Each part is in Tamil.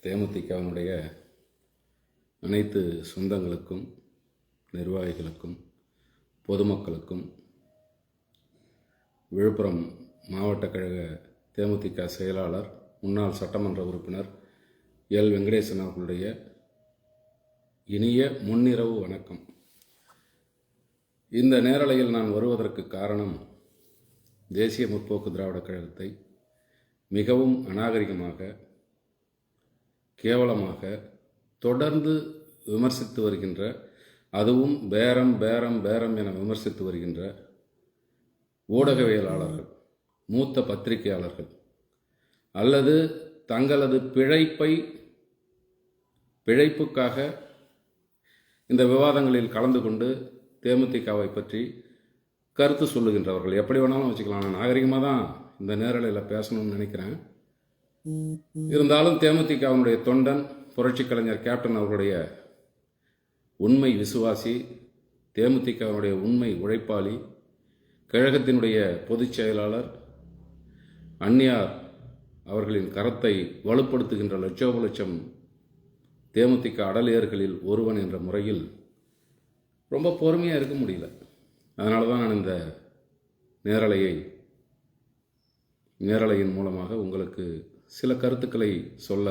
தேமுதிகவினுடைய அனைத்து சொந்தங்களுக்கும், நிர்வாகிகளுக்கும், பொதுமக்களுக்கும், விழுப்புரம் மாவட்ட கழக தேமுதிக செயலாளர், முன்னாள் சட்டமன்ற உறுப்பினர் எல். வெங்கடேசன் அவர்களுடைய இனிய முன்னிரவு வணக்கம். இந்த நேரலையில் நான் வருவதற்கு காரணம், தேசிய முற்போக்கு திராவிடக் கழகத்தை மிகவும் அநாகரிகமாக, கேவலமாக தொடர்ந்து விமர்சித்து வருகின்ற, அதுவும் பேரம் பேரம் பேரம் என விமர்சித்து வருகின்ற ஊடகவியலாளர்கள், மூத்த பத்திரிகையாளர்கள் அல்லது தங்களது பிழைப்புக்காக இந்த விவாதங்களில் கலந்து கொண்டு தேமுதிகவை பற்றி கருத்து சொல்லுகின்றவர்கள், எப்படி வேணாலும் வச்சுக்கலாம். நான் நாகரிகமாக தான் இந்த நேரலையில் பேசணும்னு நினைக்கிறேன். இருந்தாலும் தேமுதிகவினுடைய தொண்டன், புரட்சி கலைஞர் கேப்டன் அவர்களுடைய உண்மை விசுவாசி, தேமுதிகவினுடைய உண்மை உழைப்பாளி, கழகத்தினுடைய பொதுச் செயலாளர், அந்நியார் அவர்களின் கரத்தை வலுப்படுத்துகின்ற லட்சோப லட்சம் தேமுதிக அடலியர்களில் ஒருவன் என்ற முறையில் ரொம்ப பொறுமையாக இருக்க முடியல. அதனால தான் நான் இந்த நேரலையின் மூலமாக உங்களுக்கு சில கருத்துக்களை சொல்ல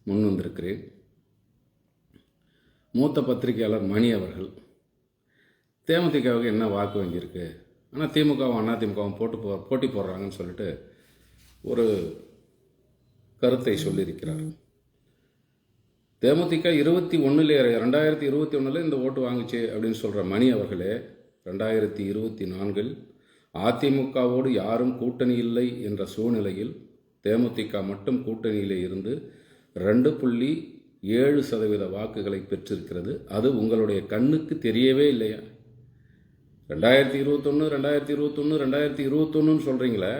முன் வந்திருக்கிறேன். மூத்த பத்திரிகையாளர் மணி அவர்கள், தேமுதிகவுக்கு என்ன வாக்கு வங்கியிருக்கு, ஆனால் திமுகவும் அதிமுகவும் போட்டி போடுறாங்கன்னு சொல்லிட்டு ஒரு கருத்தை சொல்லியிருக்கிறார். தேமுதிக 2021 இந்த ஓட்டு வாங்குச்சு அப்படின்னு சொல்கிற மணி அவர்களே, 2024 அதிமுகவோடு யாரும் கூட்டணி இல்லை என்ற சூழ்நிலையில் தேமுதிக மட்டும் கூட்டணியிலே இருந்து 2.7% வாக்குகளை பெற்றிருக்கிறது. அது உங்களுடைய கண்ணுக்கு தெரியவே இல்லையா? 2021 சொல்கிறீங்களே,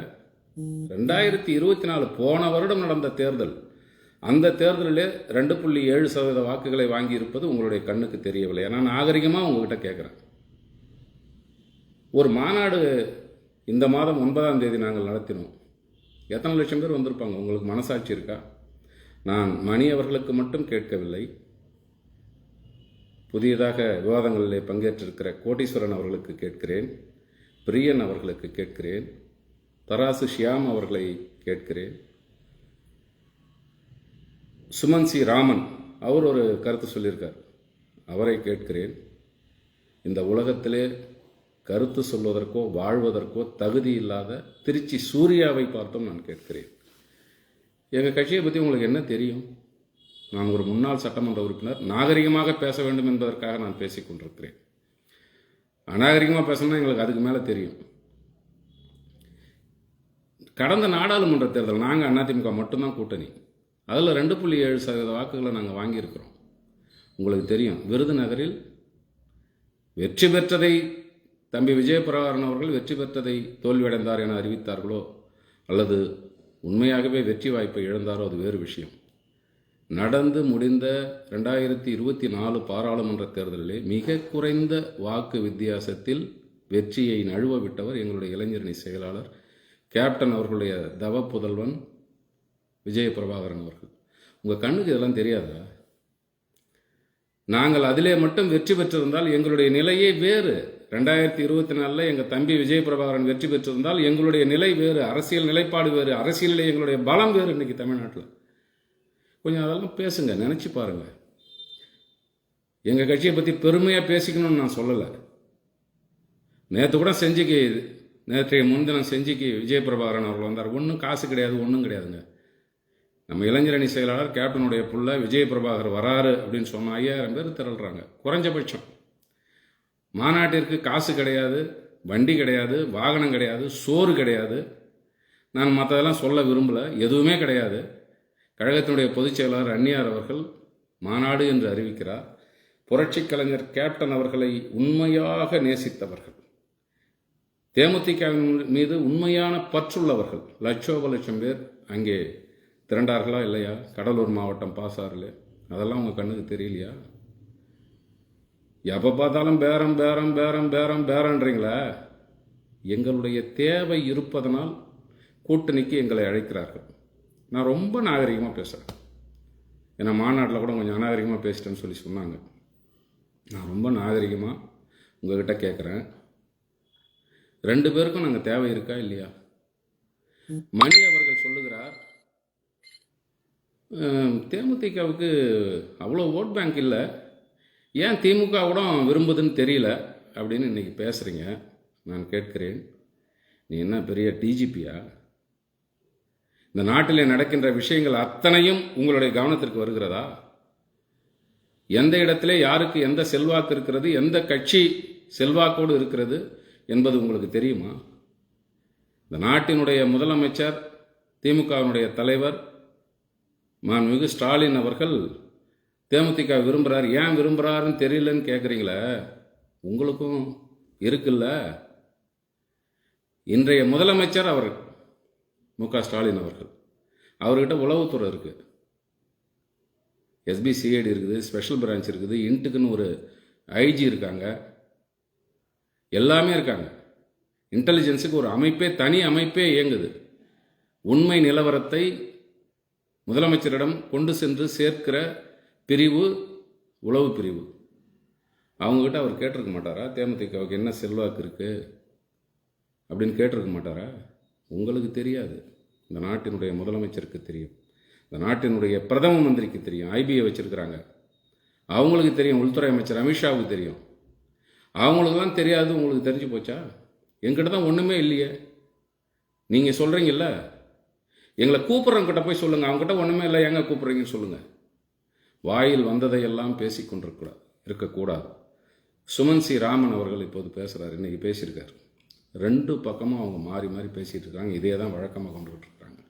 2024 போன வருடம் நடந்த தேர்தல், அந்த தேர்தலிலே 2.7% வாக்குகளை வாங்கியிருப்பது உங்களுடைய கண்ணுக்கு தெரியவில்லை. நான் நாகரிகமாக உங்ககிட்ட கேட்குறேன். ஒரு மாநாடு இந்த மாதம் 9ஆம் தேதி நாங்கள் நடத்தினோம். எத்தனை லட்சம் பேர் வந்திருப்பாங்க? உங்களுக்கு மனசாட்சி இருக்கா? நான் மணி அவர்களுக்கு மட்டும் கேட்கவில்லை, புதியதாக விவாதங்களிலே பங்கேற்றிருக்கிற கோட்டீஸ்வரன் அவர்களுக்கு கேட்கிறேன், பிரியன் அவர்களுக்கு கேட்கிறேன், தராசு ஷியாம் அவர்களை கேட்கிறேன், சுமன் சி. ராமன் அவர் ஒரு கருத்து சொல்லியிருக்கார், அவரை கேட்கிறேன். இந்த உலகத்திலே கருத்து சொல்வதற்கோ வாழ்வதற்கோ தகுதி இல்லாத திருச்சி சூர்யாவை பார்த்தும் நான் கேட்கிறேன். எங்கள் கட்சியை பற்றி உங்களுக்கு என்ன தெரியும்? நான் ஒரு முன்னாள் சட்டமன்ற உறுப்பினர், நாகரிகமாக பேச வேண்டும் என்பதற்காக நான் பேசிக் கொண்டிருக்கிறேன். அநாகரிகமாக பேசணும்னா எங்களுக்கு அதுக்கு மேலே தெரியும். கடந்த நாடாளுமன்ற தேர்தல் நாங்கள் அதிமுக மட்டும்தான் கூட்டணி, அதில் 2.7% வாக்குகளை நாங்கள் வாங்கியிருக்கிறோம். உங்களுக்கு தெரியும், விருதுநகரில் வெற்றி பெற்றதை தம்பி விஜயபிரபாகரன் அவர்கள் வெற்றி பெற்றதை தோல்வியடைந்தார் என அறிவித்தார்களோ அல்லது உண்மையாகவே வெற்றி வாய்ப்பை இழந்தாரோ அது வேறு விஷயம். நடந்து முடிந்த 2024 பாராளுமன்ற தேர்தலிலே மிக குறைந்த வாக்கு வித்தியாசத்தில் வெற்றியை நழுவ விட்டவர் எங்களுடைய இளைஞரணி செயலாளர் கேப்டன் அவர்களுடைய தவ புதல்வன் விஜயபிரபாகரன் அவர்கள். உங்கள் கண்ணுக்கு இதெல்லாம் தெரியாதா? நாங்கள் அதிலே மட்டும் வெற்றி பெற்றிருந்தால் எங்களுடைய நிலையே வேறு. 2024 எங்கள் தம்பி விஜயபிரபாகரன் வெற்றி பெற்றிருந்தால் எங்களுடைய நிலை வேறு, அரசியல் நிலைப்பாடு வேறு, அரசியலிலே எங்களுடைய பலம் வேறு. இன்னைக்கு தமிழ்நாட்டில் கொஞ்சம் அதெல்லாம் பேசுங்க, நினச்சி பாருங்கள். எங்கள் கட்சியை பற்றி பெருமையாக பேசிக்கணும்னு நான் சொல்லலை. நேற்றைய முன்தினம் செஞ்சிக்கு விஜயபிரபாகரன் அவர்கள் வந்தார். ஒன்றும் காசு கிடையாது, ஒன்றும் கிடையாதுங்க. நம்ம இளைஞரணி செயலாளர் கேப்டனுடைய புள்ள விஜயபிரபாகர் வராரு அப்படின்னு சொன்னால் 5000 பேர் திரள்றாங்க குறைஞ்சபட்சம். மாநாட்டிற்கு காசு கிடையாது, வண்டி கிடையாது, வாகனம் கிடையாது, சோறு கிடையாது. நான் மற்றதெல்லாம் சொல்ல விரும்பலை, எதுவுமே கிடையாது. கழகத்தினுடைய பொதுச் செயலாளர் அந்நியார் அவர்கள் மாநாடு என்று அறிவிக்கிறார். புரட்சி கலைஞர் கேப்டன் அவர்களை உண்மையாக நேசித்தவர்கள், தேமுதிகவின் மீது உண்மையான பற்றுள்ளவர்கள் லட்சோப லட்சம் பேர் அங்கே திரண்டார்களா இல்லையா? கடலூர் மாவட்டம் பாசாறில். அதெல்லாம் உங்கள் கண்ணுக்கு தெரியலையா? எப்போ பார்த்தாலும் பேரம் பேரம் பேரம் பேரம் பேரன்றீங்களா? எங்களுடைய தேவை இருப்பதனால் கூட்டணிக்கு எங்களை அழைக்கிறார்கள். நான் ரொம்ப நாகரிகமாக பேசுகிறேன். ஏன்னா மாநாட்டில் கூட கொஞ்சம் அநாகரிகமாக பேசிட்டேன்னு சொல்லி சொன்னாங்க. நான் ரொம்ப நாகரிகமாக உங்ககிட்ட கேட்குறேன், 2 பேருக்கும் நாங்கள் தேவை இருக்கா இல்லையா? மணி அவர்கள் சொல்லுகிறார், தேமுதிகவுக்கு அவ்வளோ ஓட் பேங்க் இல்லை, ஏன் திமுக கூட விரும்புதுன்னு தெரியல அப்படின்னு இன்றைக்கி பேசுகிறீங்க. நான் கேட்கிறேன், நீ என்ன பெரிய டிஜிபியா? இந்த நாட்டிலே நடக்கின்ற விஷயங்கள் அத்தனையும் உங்களுடைய கவனத்திற்கு வருகிறதா? எந்த இடத்திலே யாருக்கு எந்த செல்வாக்கு இருக்கிறது, எந்த கட்சி செல்வாக்கோடு இருக்கிறது என்பது உங்களுக்கு தெரியுமா? இந்த நாட்டினுடைய முதலமைச்சர், திமுகவினுடைய தலைவர் மாண்புமிகு ஸ்டாலின் அவர்கள் தேமுதிக விரும்புகிறார். ஏன் விரும்புகிறாருன்னு தெரியலன்னு கேட்குறீங்களே, உங்களுக்கும் இருக்குல்ல. இன்றைய முதலமைச்சர் அவர் மு.க. ஸ்டாலின் அவர்கள், அவர்கிட்ட உளவுத்துறை இருக்குது, SBCID இருக்குது, ஸ்பெஷல் பிரான்ச் இருக்குது, இன்ட்டுக்குன்னு ஒரு IG இருக்காங்க, எல்லாமே இருக்காங்க. இன்டெலிஜென்ஸுக்கு ஒரு அமைப்பே, தனி அமைப்பே இயங்குது. உண்மை நிலவரத்தை முதலமைச்சரிடம் கொண்டு சென்று சேர்க்கிற பிரிவு உளவு பிரிவு. அவங்ககிட்ட அவர் கேட்டிருக்க மாட்டாரா தேமுதிகவுக்கு என்ன செல்வாக்கு இருக்குது அப்படின்னு கேட்டிருக்க மாட்டாரா? உங்களுக்கு தெரியாது, இந்த நாட்டினுடைய முதலமைச்சருக்கு தெரியும், இந்த நாட்டினுடைய பிரதம மந்திரிக்கு தெரியும். IBயை வச்சிருக்கிறாங்க, அவங்களுக்கு தெரியும். உள்துறை அமைச்சர் அமித்ஷாவுக்கு தெரியும். அவங்களுக்கெல்லாம் தெரியாது, உங்களுக்கு தெரிஞ்சு போச்சா? என்கிட்ட தான் ஒன்றுமே இல்லையே. நீங்கள் சொல்கிறீங்கல்ல, எங்களை கூப்பிட்றவங்கிட்ட போய் சொல்லுங்கள், அவங்ககிட்ட ஒன்றுமே இல்லை, எங்கே கூப்பிட்றீங்கன்னு சொல்லுங்கள். வாயில் வந்ததையெல்லாம் பேசி கொண்டிருக்கூடாது, இருக்கக்கூடாது. சுமன் சி ராமன் அவர்கள் இப்போது பேசுகிறார், இன்றைக்கி பேசியிருக்கார். 2 பக்கமும் அவங்க மாறி மாறி பேசிகிட்டு இருக்காங்க. இதே தான் வழக்கமாக கொண்டுகிட்டு இருக்காங்க.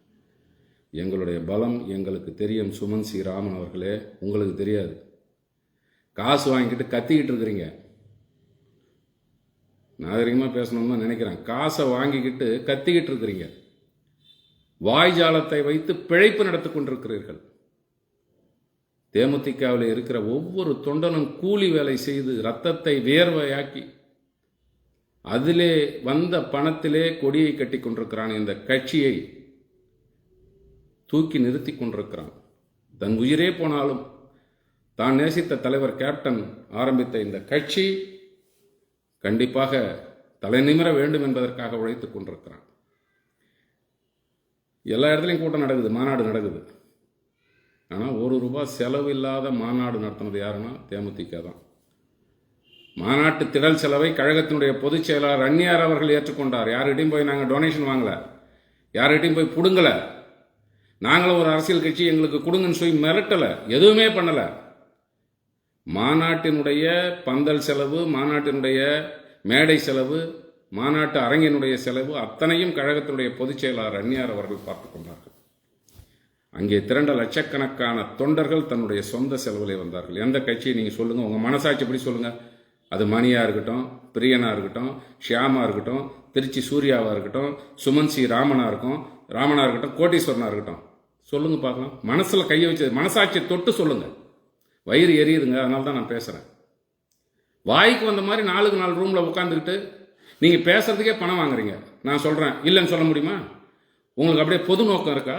எங்களுடைய பலம் எங்களுக்கு தெரியும் சுமன் சி ராமன் அவர்களே, உங்களுக்கு தெரியாது. காசு வாங்கிட்டு கத்திக்கிட்டு இருக்கிறீங்க. நாகரிகமாக பேசணும்னு நினைக்கிறேன். காசை வாங்கிக்கிட்டு கத்திக்கிட்டு இருக்கிறீங்க. வாய்ஜாலத்தை வைத்து பிழைப்பு நடத்தி கொண்டிருக்கிறீர்கள். தேமுதிகவில் இருக்கிற ஒவ்வொரு தொண்டனும் கூலி வேலை செய்து ரத்தத்தை வேர்வையாக்கி அதிலே வந்த பணத்திலே கொடியை கட்டி கொண்டிருக்கிறான். இந்த கட்சியை தூக்கி நிறுத்தி கொண்டிருக்கிறான். தன் உயிரே போனாலும் தான் நேசித்த தலைவர் கேப்டன் ஆரம்பித்த இந்த கட்சி கண்டிப்பாக தலைநிமிர வேண்டும் என்பதற்காக உழைத்துக் கொண்டிருக்கிறான். எல்லா இடத்துலையும் கூட்டம் நடக்குது, மாநாடு நடக்குது. ஆனால் ₹1 செலவு இல்லாத மாநாடு நடத்தினது யாருன்னா தேமுதிக தான். மாநாட்டு திடல் செலவை கழகத்தினுடைய பொதுச் செயலாளர் அந்நியார் அவர்கள் ஏற்றுக்கொண்டார். யார்கிட்டையும் போய் நாங்கள் டொனேஷன் வாங்கலை, யார்கிட்டையும் போய் பிடுங்கலை. நாங்களும் ஒரு அரசியல் கட்சி, எங்களுக்கு கொடுங்கன்னு சொல்லி மிரட்டலை, எதுவுமே பண்ணலை. மாநாட்டினுடைய பந்தல் செலவு, மாநாட்டினுடைய மேடை செலவு, மாநாட்டு அரங்கினுடைய செலவு அத்தனையும் கழகத்தினுடைய பொதுச் செயலாளர் அந்நியார் அவர்கள் பார்த்து கொண்டார்கள். அங்கே திரண்ட லட்சக்கணக்கான தொண்டர்கள் தன்னுடைய சொந்த செலவிலே வந்தார்கள். எந்த கட்சியை நீங்கள் சொல்லுங்கள், உங்கள் மனசாட்சிப்படி சொல்லுங்கள். அது மணியாக இருக்கட்டும், பிரியனா இருக்கட்டும், ஷியாமா இருக்கட்டும், திருச்சி சூர்யாவாக இருக்கட்டும், சுமன் சி ராமனாக இருக்கட்டும், கோட்டீஸ்வரனாக இருக்கட்டும், சொல்லுங்கள் பார்க்கலாம். மனசில் கையை வச்சு மனசாட்சியை தொட்டு சொல்லுங்கள். வயிறு எரியுதுங்க, அதனால தான் நான் பேசுகிறேன். வாய்க்கு வந்த மாதிரி 4க்கு 4 ரூமில் உட்காந்துக்கிட்டு நீங்கள் பேசுறதுக்கே பணம் வாங்குறீங்க. நான் சொல்கிறேன், இல்லைன்னு சொல்ல முடியுமா? உங்களுக்கு அப்படியே பொது நோக்கம் இருக்கா?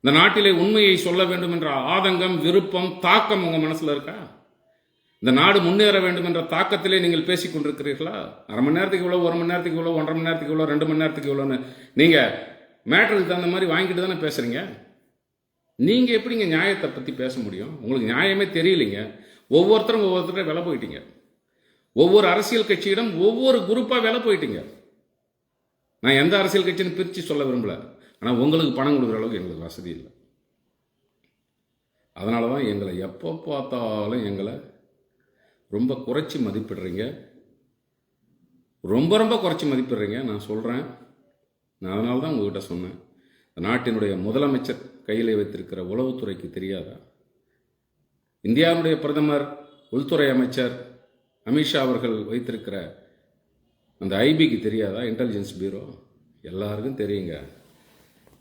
இந்த நாட்டிலே உண்மையை சொல்ல வேண்டும் என்ற ஆதங்கம், விருப்பம், தாக்கம் உங்கள் மனசில் இருக்கா? இந்த நாடு முன்னேற வேண்டும் என்ற தாக்கத்திலே நீங்கள் பேசிக் கொண்டிருக்கிறீர்களா? அரை மணி நேரத்துக்கு இவ்வளோ, 1 மணி நேரத்துக்கு இவ்வளோ, 1.5 மணி நேரத்துக்கு இவ்வளோ, 2 மணி நேரத்துக்கு இவ்வளோன்னு நீங்கள் மேட்டருக்கு தகுந்த மாதிரி வாங்கிட்டு தானே பேசுகிறீங்க. நீங்கள் எப்படிங்க நியாயத்தை பற்றி பேச முடியும்? உங்களுக்கு நியாயமே தெரியலைங்க. ஒவ்வொருத்தரும் விலை போயிட்டீங்க. ஒவ்வொரு அரசியல் கட்சியிடம் ஒவ்வொரு குரூப்பாக விலை போயிட்டீங்க. நான் எந்த அரசியல் கட்சின்னு பிரித்து சொல்ல விரும்பல, ஆனால் உங்களுக்கு பணம் கொடுக்குற அளவுக்கு எங்களுக்கு வசதி இல்லை. அதனால தான் எங்களை எப்போ பார்த்தாலும் எங்களை ரொம்ப குறைச்சி மதிப்பிடுறீங்க, ரொம்ப ரொம்ப குறைச்சி மதிப்பிடுறீங்க. நான் சொல்கிறேன், நான் அதனால தான் உங்ககிட்ட சொன்னேன், நாட்டினுடைய முதலமைச்சர் கையில் வைத்திருக்கிற உளவுத்துறைக்கு தெரியாதா? இந்தியாவுடைய பிரதமர், உள்துறை அமைச்சர் அமித்ஷா அவர்கள் வைத்திருக்கிற அந்த IBக்கு தெரியாதா? இன்டெலிஜென்ஸ் பியூரோ எல்லாருக்கும் தெரியுங்க.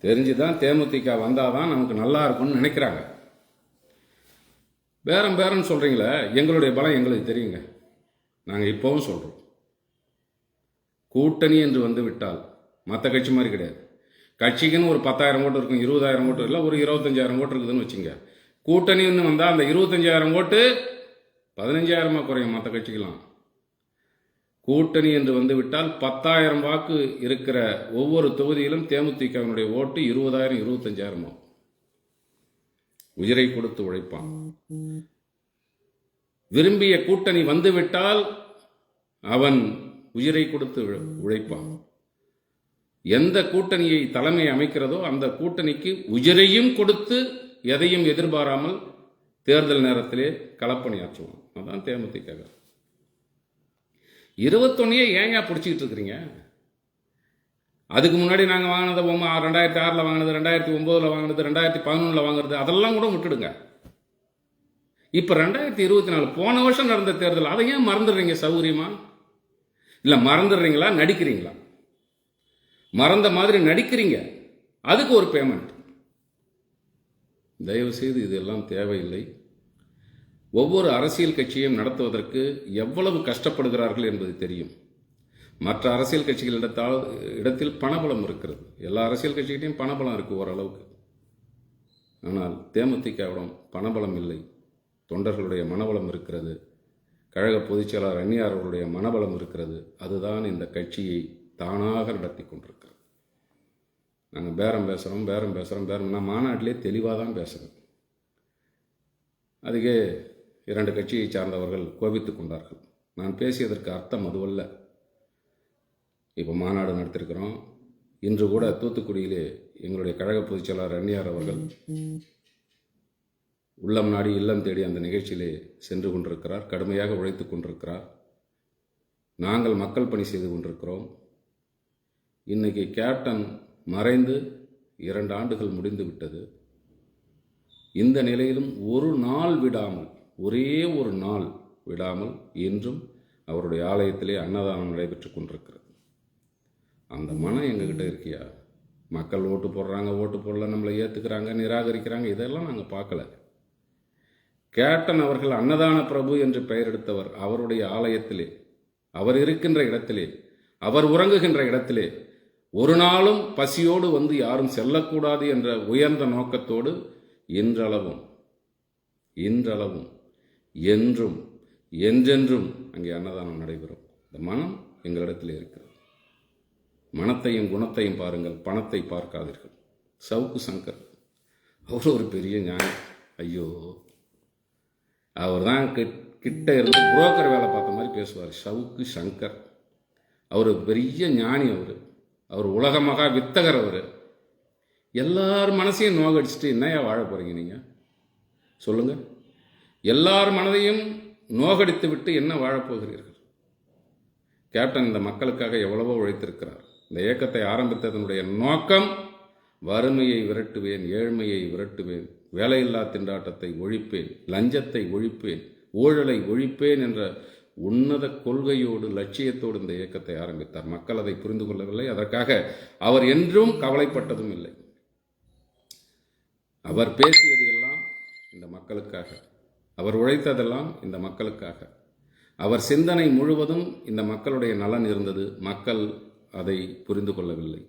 தெரிஞ்சுதான் தேமுதிக வந்தாதான் நமக்கு நல்லா இருக்கும்னு நினைக்கிறாங்க. பேரம் சொல்கிறீங்களே, எங்களுடைய பலம் எங்களுக்கு தெரியுங்க. நாங்கள் இப்போவும் சொல்கிறோம், கூட்டணி என்று வந்து விட்டால் மற்ற கட்சி மாதிரி கிடையாது. கட்சிக்குன்னு ஒரு 10,000 ஓட்டு இருக்கும், 20,000 ஓட்டு இல்லை, ஒரு 25,000 ஓட்டு இருக்குதுன்னு வச்சுங்க. கூட்டணின்னு வந்தால் அந்த 25,000 ஓட்டு 15,000 குறையும் மற்ற கட்சிக்கெல்லாம். கூட்டணி என்று வந்துவிட்டால் 10,000 வாக்கு இருக்கிற ஒவ்வொரு தொகுதியிலும் தேமுதிகவினுடைய ஓட்டு 20,000 25,000 உயிரை கொடுத்து உழைப்பான். விரும்பிய கூட்டணி வந்துவிட்டால் அவன் உயிரை கொடுத்து உழைப்பான். எந்த கூட்டணியை தலைமை அமைக்கிறதோ அந்த கூட்டணிக்கு உயிரையும் கொடுத்து எதையும் எதிர்பாராமல் தேர்தல் நேரத்திலே களப்பணியாற்றுவோம். அதான் தேமுதிக. 21 ஏங்க பிடிச்சிக்கிட்டு இருக்கிறீங்க? அதுக்கு முன்னாடி நாங்கள் வாங்கினதை 2006 வாங்கினது, 2009 வாங்கினது, 2011 வாங்குறது அதெல்லாம் கூட விட்டுடுங்க. இப்போ 2024 போன வருஷம் நடந்த தேர்தல், அதை ஏன் மறந்துடுறீங்க? சௌகரியமா இல்லை மறந்துடுறீங்களா? நடிக்கிறீங்களா? மறந்த மாதிரி நடிக்கிறீங்க, அதுக்கு ஒரு பேமெண்ட். தயவு செய்து இதெல்லாம் தேவையில்லை. ஒவ்வொரு அரசியல் கட்சியையும் நடத்துவதற்கு எவ்வளவு கஷ்டப்படுகிறார்கள் என்பது தெரியும். மற்ற அரசியல் கட்சிகள் இடத்தில் பணபலம் இருக்கிறது. எல்லா அரசியல் கட்சிகிட்டையும் பணபலம் இருக்குது ஓரளவுக்கு. ஆனால் தேமுதிகவிடம் பணபலம் இல்லை. தொண்டர்களுடைய மனபலம் இருக்கிறது. கழக பொதுச்செயலாளர் அந்நியார் அவர்களுடைய மனபலம் இருக்கிறது. அதுதான் இந்த கட்சியை தானாக நடத்தி கொண்டிருக்கிறது. நாங்கள் பேரம் பேசுகிறோம். நான் மாநாட்டிலே தெளிவாக தான் பேசுகிறேன். அதுக்கே 2 கட்சியை சார்ந்தவர்கள் கோபித்துக் கொண்டார்கள். நான் பேசியதற்கு அர்த்தம் அதுவல்ல. இப்போ மாநாடு நடத்திருக்கிறோம். இன்று கூட தூத்துக்குடியிலே எங்களுடைய கழக பொதுச்செயலாளர் அந்நியார் அவர்கள் உள்ளம் நாடி இல்லம் தேடி அந்த நிகழ்ச்சியிலே சென்று கொண்டிருக்கிறார். கடுமையாக உழைத்து கொண்டிருக்கிறார். நாங்கள் மக்கள் பணி செய்து கொண்டிருக்கிறோம். இன்னைக்கு கேப்டன் மறைந்து 2 ஆண்டுகள் முடிந்து விட்டது. இந்த நிலையிலும் ஒரு நாள் விடாமல், ஒரே ஒரு நாள் விடாமல் இன்றும் அவருடைய ஆலயத்திலே அன்னதானம் நடைபெற்று கொண்டிருக்கிறது. அந்த மனம் எங்ககிட்ட இருக்கியா? மக்கள் ஓட்டு போடுறாங்க, ஓட்டு போடல, நம்மளை ஏற்றுக்கிறாங்க, நிராகரிக்கிறாங்க, இதெல்லாம் நாங்கள் பார்க்கல. கேப்டன் அவர்கள் அன்னதான பிரபு என்று பெயர் எடுத்தவர். அவருடைய ஆலயத்திலே, அவர் இருக்கின்ற இடத்திலே, அவர் உறங்குகின்ற இடத்திலே ஒரு நாளும் பசியோடு வந்து யாரும் செல்லக்கூடாது என்ற உயர்ந்த நோக்கத்தோடு இன்றளவும் என்றும் என்றென்றும் அங்கே அன்னதானம் நடைபெறும். இந்த மனம் எங்களிடத்தில் இருக்கிறது. மனத்தையும் குணத்தையும் பாருங்கள், பணத்தை பார்க்காதீர்கள். சவுக்கு சங்கர் அவர் ஒரு பெரிய ஞானி. ஐயோ, அவர் தான் கிட்ட இருந்து புரோக்கர் வேலை பார்த்த மாதிரி பேசுவார். சவுக்கு சங்கர் அவர் பெரிய ஞானி. அவர் உலக மகா வித்தகர். அவர் எல்லார் மனசையும் நோகடிச்சுட்டு என்னையா வாழ போறீங்க நீங்க? சொல்லுங்க. எல்லார் மனதையும் நோகடித்து விட்டு என்ன வாழப்போகிறீர்கள்? கேப்டன் இந்த மக்களுக்காக எவ்வளவோ உழைத்திருக்கிறார். இந்த இயக்கத்தை ஆரம்பித்ததனுடைய நோக்கம் வறுமையை விரட்டுவேன், ஏழ்மையை விரட்டுவேன், வேலையில்லா திண்டாட்டத்தை ஒழிப்பேன், லஞ்சத்தை ஒழிப்பேன், ஊழலை ஒழிப்பேன் என்ற உன்னத கொள்கையோடு லட்சியத்தோடு இந்த இயக்கத்தை ஆரம்பித்தார். மக்கள் அதை புரிந்து கொள்ளவில்லை. அதற்காக அவர் என்றும் கவலைப்பட்டதும் இல்லை. அவர் பேசியது எல்லாம் இந்த மக்களுக்காக, அவர் உழைத்ததெல்லாம் இந்த மக்களுக்காக, அவர் சிந்தனை முழுவதும் இந்த மக்களுடைய நலன் இருந்தது. மக்கள் அதை புரிந்து கொள்ளவில்லை.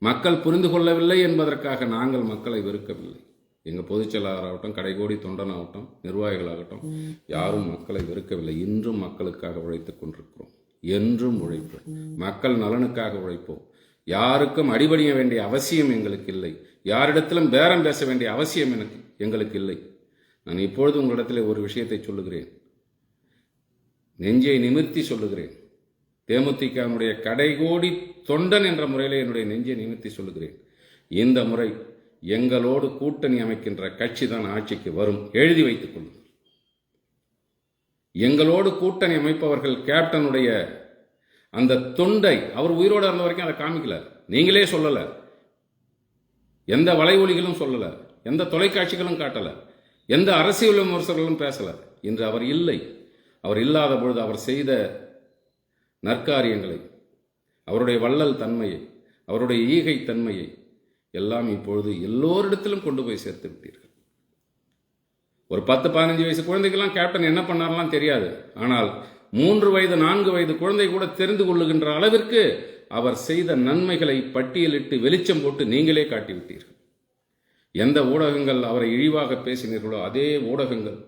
மக்கள் புரிந்து கொள்ளவில்லை என்பதற்காக நாங்கள் மக்களை வெறுக்கவில்லை. எங்கள் பொதுச் செயலாளராகட்டும், கடைகோடி தொண்டனாகட்டும், நிர்வாகிகளாகட்டும், யாரும் மக்களை வெறுக்கவில்லை. இன்றும் மக்களுக்காக உழைத்துக் கொண்டிருக்கிறோம். என்றும் உழைப்போம். மக்கள் நலனுக்காக உழைப்போம். யாருக்கும் அடிபணிய வேண்டிய அவசியம் எங்களுக்கு இல்லை. யாரிடத்திலும் பேரம் பேச வேண்டிய அவசியம் எங்களுக்கு இல்லை. நான் இப்பொழுது உங்களிடத்தில் ஒரு விஷயத்தை சொல்லுகிறேன், நெஞ்சை நிமிர்த்தி சொல்லுகிறேன். தேமுதிகனுடைய கடைகோடி தொண்டன் என்ற முறையில் என்னுடைய நெஞ்சை நிமிர்த்தி சொல்லுகிறேன். இந்த முறை எங்களோடு கூட்டணி அமைக்கின்ற கட்சி தான் ஆட்சிக்கு வரும். எழுதி வைத்துக் கொள்ளுங்கள். எங்களோடு கூட்டணி அமைப்பவர்கள் கேப்டனுடைய அந்த தொண்டை, அவர் உயிரோடு இருந்த வரைக்கும் அதை காமிக்கல, நீங்களே சொல்லல, எந்த வலைவொலிகளும் சொல்லல, எந்த தொலைக்காட்சிகளும் காட்டல, எந்த அரசியல் விமர்சகர்களும் பேசல. இன்று அவர் இல்லை. அவர் இல்லாத பொழுது அவர் செய்த நற்காரியங்களை, அவருடைய வள்ளல் தன்மையை, அவருடைய ஈகை தன்மையை எல்லாம் இப்பொழுது எல்லோரிடத்திலும் கொண்டு போய் சேர்த்து விட்டீர்கள். ஒரு 10-15 வயசு குழந்தைக்கெல்லாம் கேப்டன் என்ன பண்ணாரெல்லாம் தெரியாது. ஆனால் 3 வயது 4 வயது குழந்தை கூட தெரிந்து கொள்ளுகின்ற அளவிற்கு அவர் செய்த நன்மைகளை பட்டியலிட்டு வெளிச்சம் போட்டு நீங்களே காட்டிவிட்டீர்கள். எந்த ஊடகங்கள் அவரை இழிவாக பேசினீர்களோ அதே ஊடகங்கள்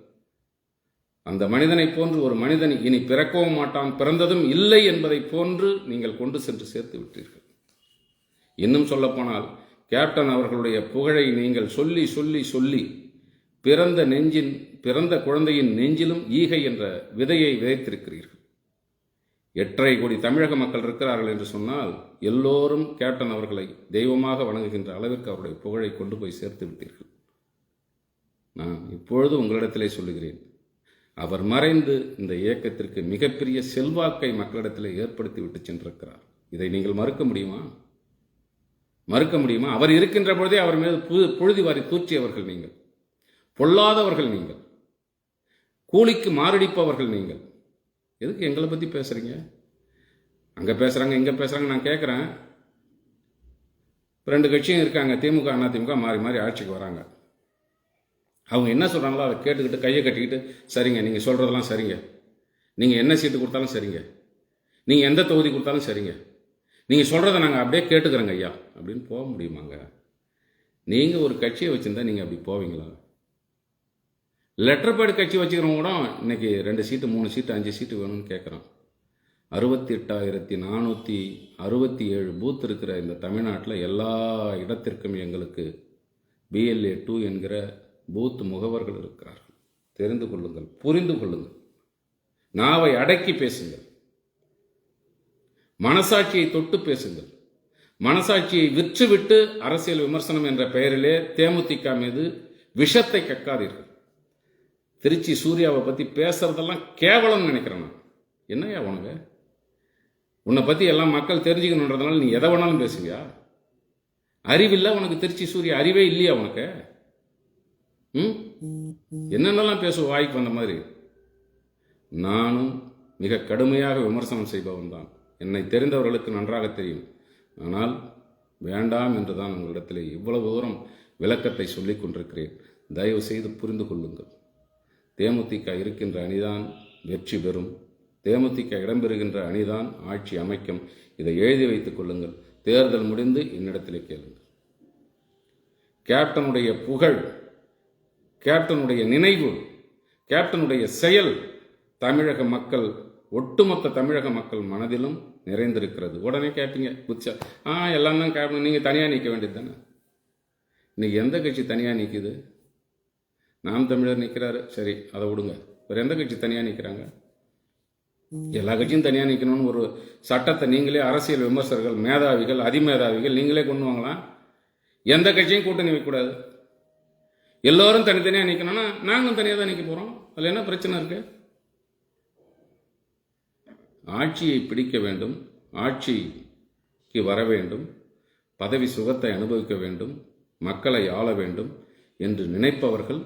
அந்த மனிதனை போன்று ஒரு மனிதன் இனி பிறக்கவும் மாட்டான், பிறந்ததும் இல்லை என்பதை போன்று நீங்கள் கொண்டு சென்று சேர்த்து விட்டீர்கள். இன்னும் சொல்லப்போனால் கேப்டன் அவர்களுடைய புகழை நீங்கள் சொல்லி சொல்லி சொல்லி பிறந்த குழந்தையின் நெஞ்சிலும் ஈகை என்ற விதையை விதைத்திருக்கிறீர்கள். 8.5 கோடி தமிழக மக்கள் இருக்கிறார்கள் என்று சொன்னால் எல்லோரும் கேப்டன் அவர்களை தெய்வமாக வணங்குகின்ற அளவிற்கு அவருடைய புகழை கொண்டு போய் சேர்த்து விட்டீர்கள். நான் இப்பொழுது உங்களிடத்திலே சொல்லுகிறேன், அவர் மறைந்து இந்த இயக்கத்திற்கு மிகப்பெரிய செல்வாக்கை மக்களிடத்தில் ஏற்படுத்தி விட்டு சென்றிருக்கிறார். இதை நீங்கள் மறுக்க முடியுமா? மறுக்க முடியுமா? அவர் இருக்கின்ற பொழுதே அவர் மீது புழுதி வாரி தூற்றியவர்கள் நீங்கள், பொல்லாதவர்கள் நீங்கள், கூலிக்கு மாரடிப்பவர்கள் நீங்கள். எதுக்கு எங்களை பற்றி பேசுறீங்க? அங்கே பேசுகிறாங்க இங்கே பேசுகிறாங்க. நான் கேட்குறேன், 2 கட்சியும் இருக்காங்க, திமுக அதிமுக மாறி மாறி ஆட்சிக்கு வராங்க. அவங்க என்ன சொல்கிறாங்களோ அதை கேட்டுக்கிட்டு கையை கட்டிக்கிட்டு சரிங்க நீங்கள் சொல்கிறதெல்லாம் சரிங்க, நீங்கள் என்ன சீட்டு கொடுத்தாலும் சரிங்க, நீங்கள் எந்த தொகுதி கொடுத்தாலும் சரிங்க, நீங்கள் சொல்கிறத நாங்கள் அப்படியே கேட்டுக்கிறோங்க ஐயா அப்படின்னு போக முடியுமாங்க? நீங்கள் ஒரு கட்சியை வச்சுருந்தா நீங்கள் அப்படி போவீங்களா? லெட்டர் பேட் கட்சி வச்சுக்கிறவங்க கூட இன்னைக்கு 2 சீட்டு 3 சீட்டு 5 சீட்டு வேணும்னு கேட்குறான். 68,467 பூத் இருக்கிற இந்த தமிழ்நாட்டில் எல்லா இடத்திற்கும் எங்களுக்கு BLA 2 என்கிற பூத் முகவர்கள் இருக்கிறார்கள். தெரிந்து கொள்ளுங்கள், புரிந்து கொள்ளுங்கள், நாவை அடக்கி பேசுங்கள், மனசாட்சியை தொட்டு பேசுங்கள். மனசாட்சியை விற்றுவிட்டு அரசியல் விமர்சனம் என்ற பெயரிலே தேமுதிக மீது விஷத்தை கக்காதீர்கள். திருச்சி சூர்யாவை பற்றி பேசுறதெல்லாம் கேவலம் நினைக்கிறேன் நான். என்னையா உனக்கு? உன்னை பற்றி எல்லாம் மக்கள் தெரிஞ்சுக்கணுன்றதுனால நீ எதை வேணாலும் பேசுவியா? அறிவில்லை உனக்கு? திருச்சி சூர்யா அறிவே இல்லையா உனக்கு? என்னென்னலாம் பேசுவோம் வாய்க்கு வந்த மாதிரி. நானும் மிக கடுமையாக விமர்சனம் செய்பவன் தான், என்னை தெரிந்தவர்களுக்கு நன்றாக தெரியும். ஆனால் வேண்டாம் என்று தான் உங்களிடத்தில் இவ்வளவு தூரம் விளக்கத்தை சொல்லிக் கொண்டிருக்கிறேன். தயவு செய்து புரிந்து கொள்ளுங்கள். தேமுதிக இருக்கின்ற அணிதான் வெற்றி பெறும், தேமுதிக இடம்பெறுகின்ற அணிதான் ஆட்சி அமைக்கும். இதை எழுதி வைத்துக் கொள்ளுங்கள். தேர்தல் முடிந்து என்னிடத்திலே கேளுங்கள். கேப்டனுடைய புகழ், கேப்டனுடைய நினைவு, கேப்டனுடைய செயல் தமிழக மக்கள், ஒட்டுமொத்த தமிழக மக்கள் மனதிலும் நிறைந்திருக்கிறது. உடனே கேட்பீங்க புச்சா, எல்லாம் தான் கேப்டன், நீங்கள் தனியாக நிற்க வேண்டியது தானே. இன்னைக்கு எந்த கட்சி தனியாக நிற்குது? நாம் தமிழர் நிற்கிறாரு, சரி அதை விடுங்க. வேறு எந்த கட்சி தனியாக நிற்கிறாங்க? எல்லா கட்சியும் தனியாக நிற்கணும்னு ஒரு சட்டத்தை நீங்களே, அரசியல் விமர்சகர்கள், மேதாவிகள், அதிமேதாவிகள் நீங்களே கொண்டு வாங்கலாம். எந்த கட்சியும் கூட்டணி வைக்கக்கூடாது, எல்லோரும் தனித்தனியாக நிற்கணும்னா நாங்களும் தனியாக தான் நிற்க போகிறோம். அதில் என்ன பிரச்சனை இருக்கு? ஆட்சியை பிடிக்க வேண்டும், ஆட்சிக்கு வர வேண்டும், பதவி சுகத்தை அனுபவிக்க வேண்டும், மக்களை ஆள வேண்டும் என்று நினைப்பவர்கள்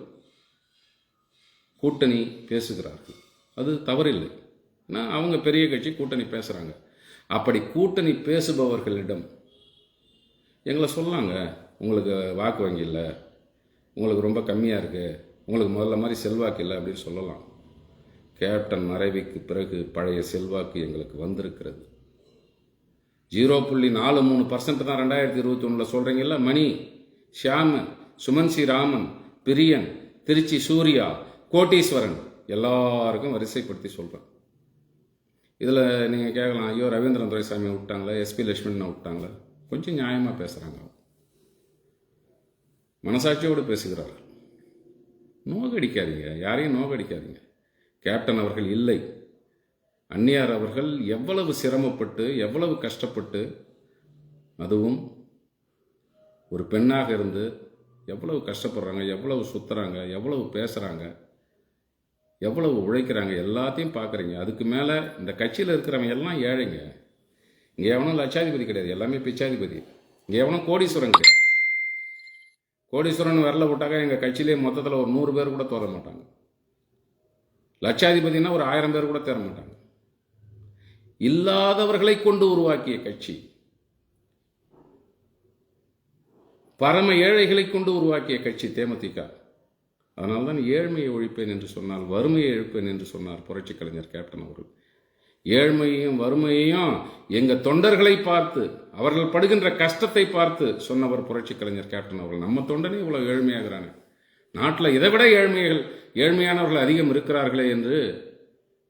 கூட்டணி பேசுகிறார்கள். அது தவறில்லை. நான் அவங்க பெரிய கட்சி கூட்டணி பேசுகிறாங்க. அப்படி கூட்டணி பேசுபவர்களிடம் எங்களை சொல்லாங்க, உங்களுக்கு வாக்கு வங்கி இல்லை, உங்களுக்கு ரொம்ப கம்மியாக இருக்குது, உங்களுக்கு முதல்ல மாதிரி செல்வாக்கு இல்லை அப்படின்னு சொல்லலாம். கேப்டன் மறைவுக்கு பிறகு பழைய செல்வாக்கு எங்களுக்கு வந்திருக்கிறது. 0.43% தான் 2021 சொல்கிறீங்கல்ல. மணி, ஷியாம், சுமன் சி ராமன், பிரியன், திருச்சி சூர்யா, கோட்டீஸ்வரன் எல்லாருக்கும் வரிசைப்படுத்தி சொல்கிறேன். இதில் நீங்கள் கேட்கலாம், ஐயோ ரவீந்திரன் துரைசாமி விட்டாங்களா, SP லட்சுமணனை விட்டாங்களா? கொஞ்சம் நியாயமாக பேசுகிறாங்க, மனசாட்சியோடு பேசுகிறார்கள். நோகடிக்காதீங்க, யாரையும் நோகடிக்காதீங்க. கேப்டன் அவர்கள் இல்லை, அந்நியார் அவர்கள் எவ்வளவு சிரமப்பட்டு எவ்வளவு கஷ்டப்பட்டு, அதுவும் ஒரு பெண்ணாக இருந்து எவ்வளவு கஷ்டப்படுறாங்க, எவ்வளவு சுற்றுறாங்க, எவ்வளவு பேசுகிறாங்க, எவ்வளவு உழைக்கிறாங்க, எல்லாத்தையும் பார்க்குறீங்க. அதுக்கு மேலே இந்த கட்சியில் இருக்கிறவங்க எல்லாம் ஏழைங்க. இங்கே எவனும் லட்சாதிபதி கிடையாது, எல்லாமே பிச்சாதிபதி. இங்கே எவனும் கோடீஸ்வரன் கிடையாது. கோடீஸ்வரன் வரல விட்டாக்க எங்கள் கட்சியிலே மொத்தத்தில் ஒரு 100 பேர் கூட தோற மாட்டாங்க. லட்சாதிபதினா ஒரு 1000 பேர் கூட தேர மாட்டாங்க. இல்லாதவர்களை கொண்டு உருவாக்கிய கட்சி, பரம ஏழைகளை கொண்டு உருவாக்கிய கட்சி தேமுதிக. அதனால்தான் ஏழ்மையை ஒழிப்பேன் என்று சொன்னால் வறுமையை எழுப்பேன் என்று சொன்னார் புரட்சி கலைஞர் கேப்டன் அவர்கள். ஏழ்மையையும் வறுமையையும் எங்கள் தொண்டர்களை பார்த்து அவர்கள் படுகின்ற கஷ்டத்தை பார்த்து சொன்னவர் புரட்சி கலைஞர் கேப்டன் அவர்கள். நம்ம தொண்டனே இவ்வளோ ஏழ்மையாகிறானே, நாட்டில் இதை விட ஏழ்மையானவர்கள் அதிகம் இருக்கிறார்களே என்று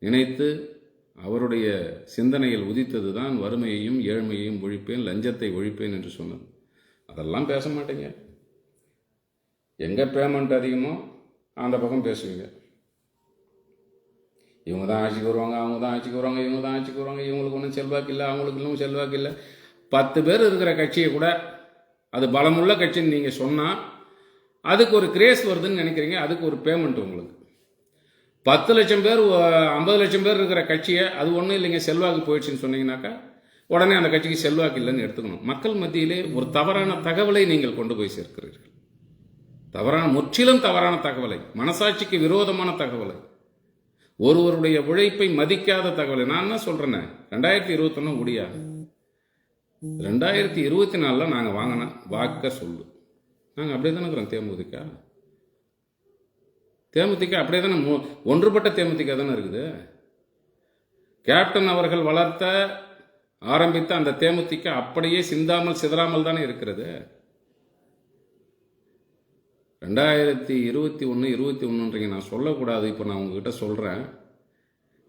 நினைத்து அவருடைய சிந்தனையில் உதித்தது தான் வறுமையையும் ஏழ்மையையும் ஒழிப்பேன், லஞ்சத்தை ஒழிப்பேன் என்று சொன்னது. அதெல்லாம் பேச மாட்டேங்க. எங்கே பேமெண்ட் அதிகமோ அந்த பக்கம் பேசுவீங்க. இவங்க தான் ஆட்சிக்கு வருவாங்க, அவங்க தான் ஆட்சிக்கு வருவாங்க, இவங்க தான் ஆட்சிக்கு வருவாங்க, இவங்களுக்கு ஒன்றும் செல்வாக்கு இல்லை, அவங்களுக்கு இன்னும் செல்வாக்கு இல்லை. 10 பேர் இருக்கிற கட்சியை கூட அது பலமுள்ள கட்சின்னு நீங்கள் சொன்னால் அதுக்கு ஒரு கிரேஸ் வருதுன்னு நினைக்கிறீங்க. அதுக்கு ஒரு பேமெண்ட் உங்களுக்கு. 10 லட்சம் பேர் 50 லட்சம் பேர் இருக்கிற கட்சியை அது ஒன்றும் இல்லைங்க செல்வாக்கு போயிடுச்சுன்னு சொன்னீங்கன்னாக்கா உடனே அந்த கட்சிக்கு செல்வாக்கு இல்லைன்னு எடுத்துக்கணும். மக்கள் மத்தியிலே ஒரு தவறான தகவலை நீங்கள் கொண்டு போய் சேர்க்கிறீர்கள். முற்றிலும் தவறான தகவலை, மனசாட்சிக்கு விரோதமான தகவலை, ஒருவருடைய உழைப்பை மதிக்காத தகவலை. நான் என்ன சொல்றேன்னு 2021 முடியா, 2024 நாங்கள் வாங்கின வாக்க சொல்லு. நாங்கள் அப்படியே தானே இருக்கிறோம். தேமுதிக அப்படியே தானே ஒன்றுபட்ட தேமுதிக தானே இருக்குது. கேப்டன் அவர்கள் வளர்த்த ஆரம்பித்த அந்த தேமுதிக அப்படியே சிந்தாமல் சிதறாமல் தானே இருக்கிறது. 2021 நான் சொல்லக்கூடாது, இப்போ நான் உங்ககிட்ட சொல்கிறேன்.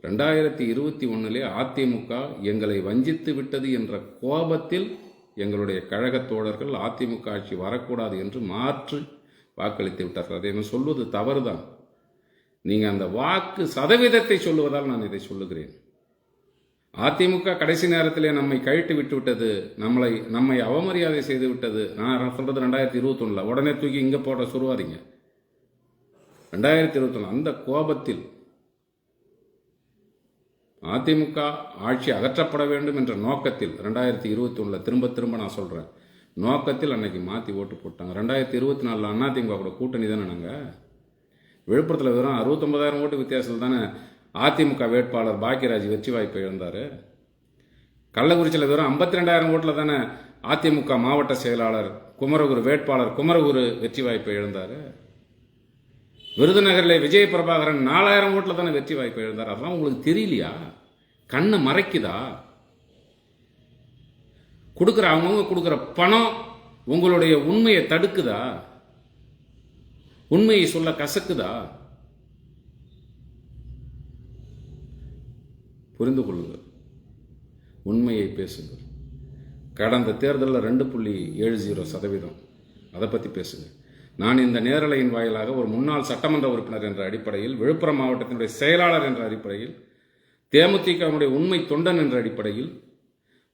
2021 அதிமுக எங்களை வஞ்சித்து விட்டது என்ற கோபத்தில் எங்களுடைய கழக தோழர்கள் அதிமுக ஆட்சி வரக்கூடாது என்று மாற்றி வாக்களித்து விட்டார்கள். அதை நான் சொல்வது தவறுதான். நீங்கள் அந்த வாக்கு சதவீதத்தை சொல்லுவதால் நான் இதை சொல்லுகிறேன். அதிமுக கடைசி நேரத்திலே நம்மை கழித்து விட்டு விட்டது, நம்மை அவமரியாதை செய்து விட்டது. நான் சொல்றது 2021 உடனே தூக்கி இங்க போட சொல்லுவாதீங்க. 2021 அந்த கோபத்தில் அதிமுக ஆட்சி அகற்றப்பட வேண்டும் என்ற நோக்கத்தில் 2021 திரும்ப திரும்ப நான் சொல்றேன், நோக்கத்தில் அன்னைக்கு மாற்றி ஓட்டு போட்டாங்க. 2024 அதிமுக கூட கூட்டணி தானே. நாங்கள் விழுப்புரத்தில் வெறும் 69,000 ஓட்டு வித்தியாசத்தில் தானே அதிமுக வேட்பாளர் பாக்கியராஜ் வெற்றி வாய்ப்பை இழந்தார். கள்ளக்குறிச்சியில் வெறும் 52,000 ஓட்டில் தானே அதிமுக மாவட்ட செயலாளர் குமரகுரு வேட்பாளர் குமரகுரு வெற்றி வாய்ப்பை இழந்தார். விருதுநகரில் விஜய் பிரபாகரன் 4,000 ஓட்டில் தானே வெற்றி வாய்ப்பை இழந்தார். அதெல்லாம் உங்களுக்கு தெரியலையா? கண்ணை மறைக்குதா? அவங்கவுங்க கொடுக்குற பணம் உங்களுடைய உண்மையை தடுக்குதா? உண்மையை சொல்ல கசக்குதா? புரிந்து கொள்ளுங்கள், உண்மையை பேசுங்கள். கடந்த தேர்தலில் 2.70% அதை பற்றி பேசுங்க. நான் இந்த நேரலையின் வாயிலாக ஒரு முன்னாள் சட்டமன்ற உறுப்பினர் என்ற அடிப்படையில், விழுப்புரம் மாவட்டத்தினுடைய செயலாளர் என்ற அடிப்படையில், தேமுதிகவுடைய உண்மை தொண்டன் என்ற அடிப்படையில்,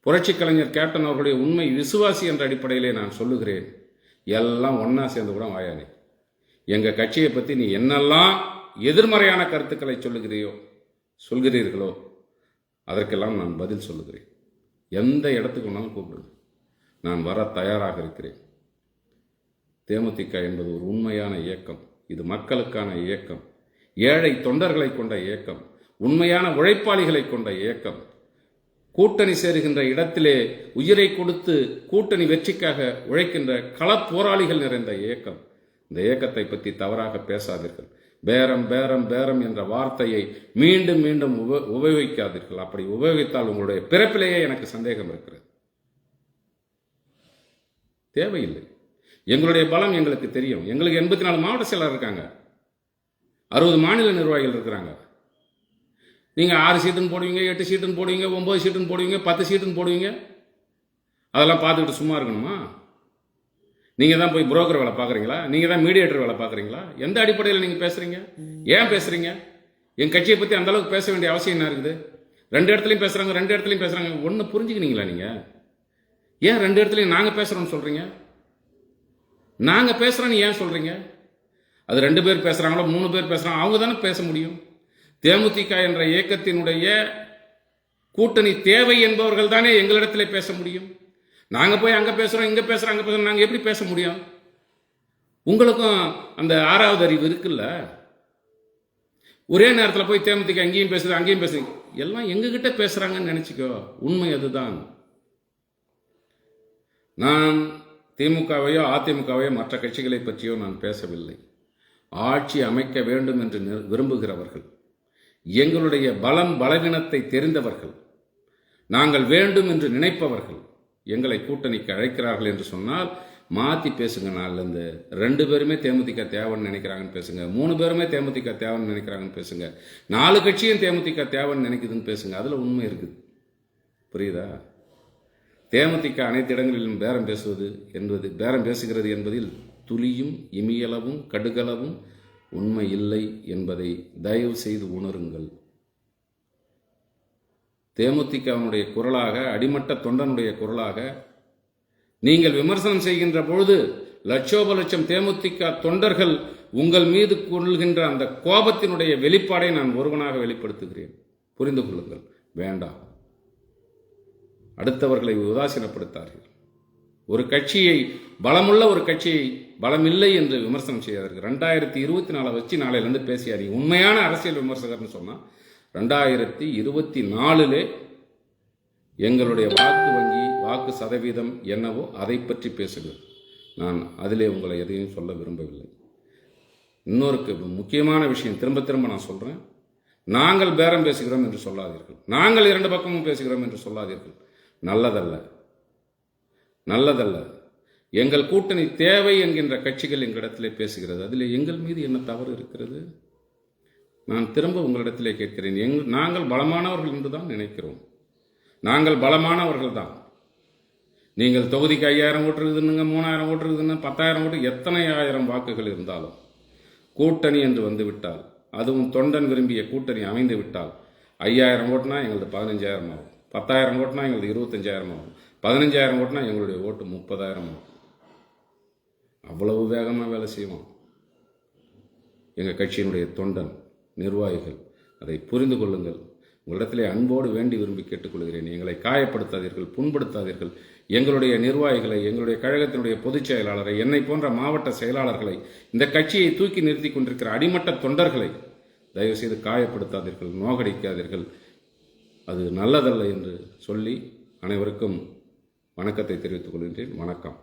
புரட்சி கலைஞர் கேப்டன் அவர்களுடைய உண்மை விசுவாசி என்ற அடிப்படையிலே நான் சொல்லுகிறேன். எல்லாம் ஒன்னா சேர்ந்து கூட வாயானே. எங்க கட்சியை பற்றி நீ என்னெல்லாம் எதிர்மறையான கருத்துக்களை சொல்கிறீர்களோ அதற்கெல்லாம் நான் பதில் சொல்லுகிறேன். எந்த இடத்துக்கு வேணாலும் கூப்பிடுங்க, நான் வர தயாராக இருக்கிறேன். தேமுதிக என்பது ஒரு உண்மையான இயக்கம். இது மக்களுக்கான இயக்கம், ஏழை தொண்டர்களை கொண்ட இயக்கம், உண்மையான உழைப்பாளிகளை கொண்ட இயக்கம், கூட்டணி சேருகின்ற இடத்திலே உயிரை கொடுத்து கூட்டணி வெற்றிக்காக உழைக்கின்ற களப்போராளிகள் நிறைந்த இயக்கம். இந்த இயக்கத்தை பற்றி தவறாக பேசாதீர்கள். பேரம் பேரம் பேரம் என்ற வார்த்தையை மீண்டும் மீண்டும் உபயோகிக்காதீர்கள். அப்படி உபயோகித்தால் உங்களுடைய பிறப்பிலேயே எனக்கு சந்தேகம் இருக்கிறது. தேவையில்லை. எங்களுடைய பலம் எங்களுக்கு தெரியும். எங்களுக்கு 84 மாவட்ட செயலர் இருக்காங்க, 60 மாநில நிர்வாகிகள் இருக்கிறாங்க. நீங்க 6 சீட்டுன்னு போடுவீங்க, 8 சீட்டுன்னு போடுவீங்க, 9 சீட்டுன்னு போடுவீங்க, 10 சீட்டுன்னு போடுவீங்க. அதெல்லாம் பார்த்துக்கிட்டு சும்மா இருக்கணுமா? நீங்க தான் போய் புரோக்கர் வேலை பார்க்குறீங்களா? நீங்க தான் மீடியேட்டர் வேலை பார்க்குறீங்களா? எந்த அடிப்படையில் நீங்க பேசுறீங்க? ஏன் பேசுறீங்க? என் கட்சியை பத்தி அந்த அளவுக்கு பேச வேண்டிய அவசியம் என்ன இருக்குது? 2 இடத்துலையும் பேசுறாங்க. ஒன்னு புரிஞ்சுக்கினீங்களா நீங்க? ஏன் 2 இடத்துலையும் நாங்க பேசுறோம்னு சொல்றீங்க? நாங்க பேசுறோன்னு ஏன் சொல்றீங்க? அது 2 பேர் பேசுறாங்களோ 3 பேர் பேசுறாங்க, அவங்க தானே பேச முடியும். தேமுதிக என்ற இயக்கத்தினுடைய கூட்டணி தேவை என்பவர்கள் தானே எங்களிடத்திலே பேச முடியும். நாங்க போய் அங்க பேசுறோம், இங்க பேசுறோம், அங்க பேசுறோம், நாங்க எப்படி பேச முடியும்? உங்களுக்கும் அந்த 6வது அறிவு இருக்குல்ல. ஒரே நேரத்தில் போய் தேமுதிக அங்கேயும் பேசுது அங்கேயும் பேசுது, எல்லாம் எங்ககிட்ட பேசுறாங்கன்னு நினைச்சுக்கோ. உண்மை அதுதான். நான் திமுகவையோ அதிமுகவையோ மற்ற கட்சிகளை பற்றியோ நான் பேசவில்லை. ஆட்சி அமைக்க வேண்டும் என்று விரும்புகிறவர்கள், எங்களுடைய பலம் பலவீனத்தை தெரிந்தவர்கள், நாங்கள் வேண்டும் என்று நினைப்பவர்கள் எங்களை கூட்டணிக்கு அழைக்கிறார்கள் என்று சொன்னால் மாற்றி பேசுங்க. நாளிலிருந்து 2 பேருமே தேமுதிக தேவைன்னு நினைக்கிறாங்கன்னு பேசுங்க, 3 பேருமே தேமுதிக தேவைன்னு நினைக்கிறாங்கன்னு பேசுங்க, 4 கட்சியும் தேமுதிக தேவைன்னு நினைக்குதுன்னு பேசுங்க. அதில் உண்மை இருக்குது. புரியுதா? தேமுதிக அனைத்து இடங்களிலும் பேரம் பேசுகிறது என்பதில் துளியும் இமியளவும் கடுகளவும் உண்மை இல்லை என்பதை தயவு செய்து உணருங்கள். தேமுதிகவினுடைய குரலாக, அடிமட்ட தொண்டனுடைய குரலாக நீங்கள் விமர்சனம் செய்கின்ற பொழுது லட்சோப லட்சம் தேமுதிக தொண்டர்கள் உங்கள் மீது கொள்கின்ற அந்த கோபத்தினுடைய வெளிப்பாடை நான் ஒருவனாக வெளிப்படுத்துகிறேன். புரிந்து கொள்ளுங்கள். வேண்டாம், அடுத்தவர்களை உதாசீனப்படுத்தார்கள். ஒரு கட்சியை, பலமுள்ள ஒரு கட்சியை பலமில்லை என்று விமர்சனம் செய்யாதீர்கள். 2024 வச்சு நாளையிலிருந்து பேசியாதீங்க. உண்மையான அரசியல் விமர்சகர்னு சொன்னால் 2024 எங்களுடைய வாக்கு வங்கி, வாக்கு சதவீதம் என்னவோ அதை பற்றி பேசுங்கள். நான் அதிலே உங்களை எதையும் சொல்ல விரும்பவில்லை. இன்னொரு முக்கியமான விஷயம் திரும்ப திரும்ப நான் சொல்கிறேன். நாங்கள் பேரம் பேசுகிறோம் என்று சொல்லாதீர்கள், நாங்கள் 2 பக்கமும் பேசுகிறோம் என்று சொல்லாதீர்கள். நல்லதல்ல, நல்லதல்ல. எங்கள் கூட்டணி தேவை என்கின்ற கட்சிகள் எங்களிடத்திலே பேசுகிறது. அதில் எங்கள் மீது என்ன தவறு இருக்கிறது? நான் திரும்ப உங்களிடத்திலே கேட்கிறேன். நாங்கள் பலமானவர்கள் என்று தான் நினைக்கிறோம். நாங்கள் பலமானவர்கள் தான். நீங்கள் தொகுதிக்கு 5000 ஓட்டு இருக்குதுன்னுங்க, 3000 ஓட்டு இருக்குதுன்னு, 10000 ஓட்டு, எத்தனை 1000 வாக்குகள் இருந்தாலும் கூட்டணி என்று வந்துவிட்டால், அதுவும் தொண்டன் விரும்பிய கூட்டணி அமைந்து விட்டால் 5000 ஓட்டுனா எங்களது 15000 ஆகும், 10000 ஓட்டுனா எங்களது 25000 ஆகும், 15000 ஓட்டுனா எங்களுடைய ஓட்டு 30000 ஆகும். அவ்வளவு வேகமாக வேலை செய்வோம் எங்கள் கட்சியினுடைய தொண்டன் நிர்வாகிகள். அதை புரிந்து கொள்ளுங்கள். உங்களிடத்திலே அன்போடு வேண்டி விரும்பி கேட்டுக்கொள்கிறேன். எங்களை காயப்படுத்தாதீர்கள், புண்படுத்தாதீர்கள். எங்களுடைய நிர்வாகிகளை, எங்களுடைய கழகத்தினுடைய பொதுச் செயலாளரை, என்னை போன்ற மாவட்ட செயலாளர்களை, இந்த கட்சியை தூக்கி நிறுத்தி கொண்டிருக்கிற அடிமட்ட தொண்டர்களை தயவுசெய்து காயப்படுத்தாதீர்கள், நோகடிக்காதீர்கள். அது நல்லதல்ல என்று சொல்லி அனைவருக்கும் வணக்கத்தை தெரிவித்துக் கொள்கின்றேன். வணக்கம்.